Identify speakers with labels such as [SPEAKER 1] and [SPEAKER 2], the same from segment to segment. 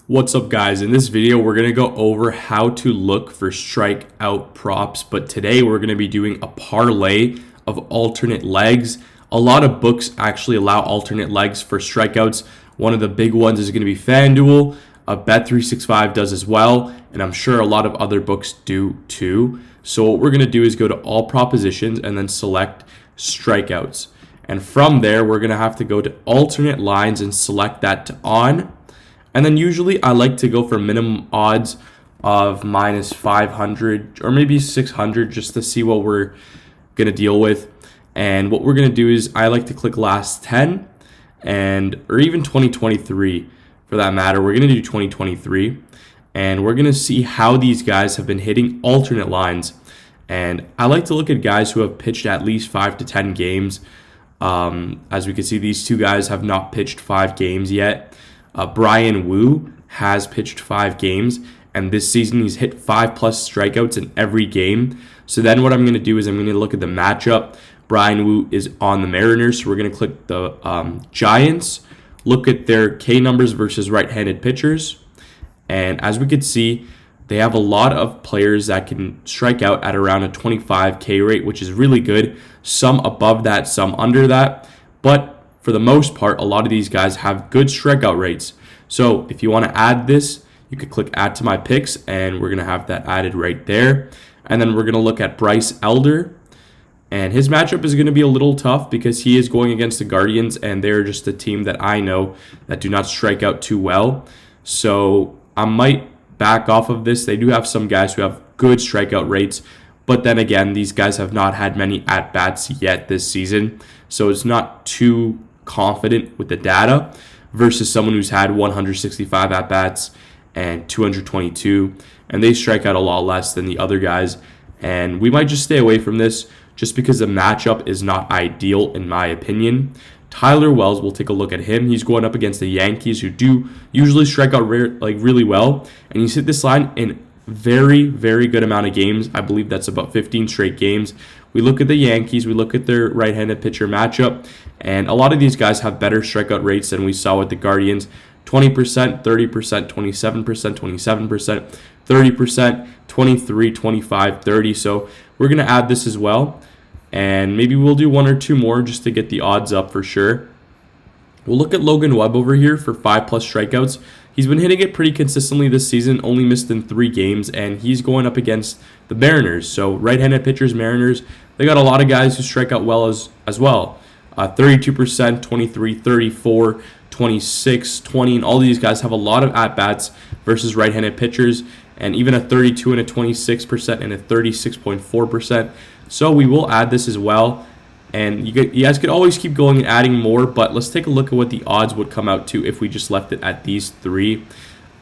[SPEAKER 1] What's up, guys? In this video we're going to go over how to look for strikeout props, but today we're going to be doing a parlay of alternate legs. A lot of books actually allow alternate legs for strikeouts. One of the big ones is going to be FanDuel. Bet365 does as well, and I'm sure a lot of other books do too. So what we're going to do is go to all propositions and then select strikeouts, and from there we're going to have to go to alternate lines and select that to on. And then usually I like to go for minimum odds of minus 500 or maybe 600 just to see what we're going to deal with. And what we're going to do is I like to click last 10 or even 2023 for that matter. We're going to do 2023 and we're going to see how these guys have been hitting alternate lines. And I like to look at guys who have pitched at least 5 to 10 games. As we can see, these two guys have not pitched 5 games yet. Brian Wu has pitched 5 games, and this season he's hit 5+ strikeouts in every game. So then what I'm going to do is I'm going to look at the matchup. Brian Wu is on the Mariners, so we're going to click the Giants, look at their K numbers versus right-handed pitchers. And as we could see, they have a lot of players that can strike out at around a 25 K rate, which is really good. Some above that, some under that. But for the most part, a lot of these guys have good strikeout rates. So if you want to add this, you could click add to my picks, and we're going to have that added right there. And then we're going to look at Bryce Elder. And his matchup is going to be a little tough because he is going against the Guardians, and they're just a team that I know that do not strike out too well. So I might back off of this. They do have some guys who have good strikeout rates, but then again, these guys have not had many at-bats yet this season. So it's not too confident with the data versus someone who's had 165 at-bats and 222, and they strike out a lot less than the other guys. And we might just stay away from this just because the matchup is not ideal in my opinion. Tyler Wells, we'll take a look at him. He's going up against the Yankees, who do usually strike out really well, and he's hit this line in very, very good amount of games. I believe that's about 15 straight games. We look at the Yankees, we look at their right-handed pitcher matchup, and a lot of these guys have better strikeout rates than we saw with the Guardians. 20%, 30%, 27%, 27%, 30%, 23, 25, 30. So we're going to add this as well, and maybe we'll do 1 or 2 more just to get the odds up for sure. We'll look at Logan Webb over here for 5+ strikeouts. He's been hitting it pretty consistently this season, only missed in 3 games, and he's going up against the Mariners. So right-handed pitchers, Mariners, they got a lot of guys who strike out well as well. 32%, 23, 34, 26, 20, and all these guys have a lot of at-bats versus right-handed pitchers, and even a 32 and a 26% and a 36.4%. So we will add this as well. And you guys could always keep going and adding more, but let's take a look at what the odds would come out to if we just left it at these 3.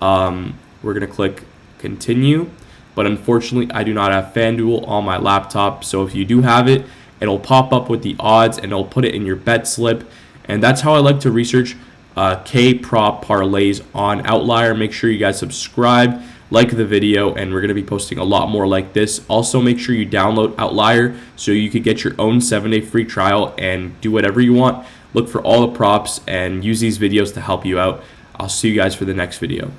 [SPEAKER 1] We're going to click continue, but unfortunately I do not have FanDuel on my laptop. So if you do have it, it'll pop up with the odds and it'll put it in your bet slip. And that's how I like to research K-prop parlays on Outlier. Make sure you guys subscribe, like the video, and we're going to be posting a lot more like this. Also, make sure you download Outlier so you could get your own 7-day free trial and do whatever you want. Look for all the props and use these videos to help you out. I'll see you guys for the next video.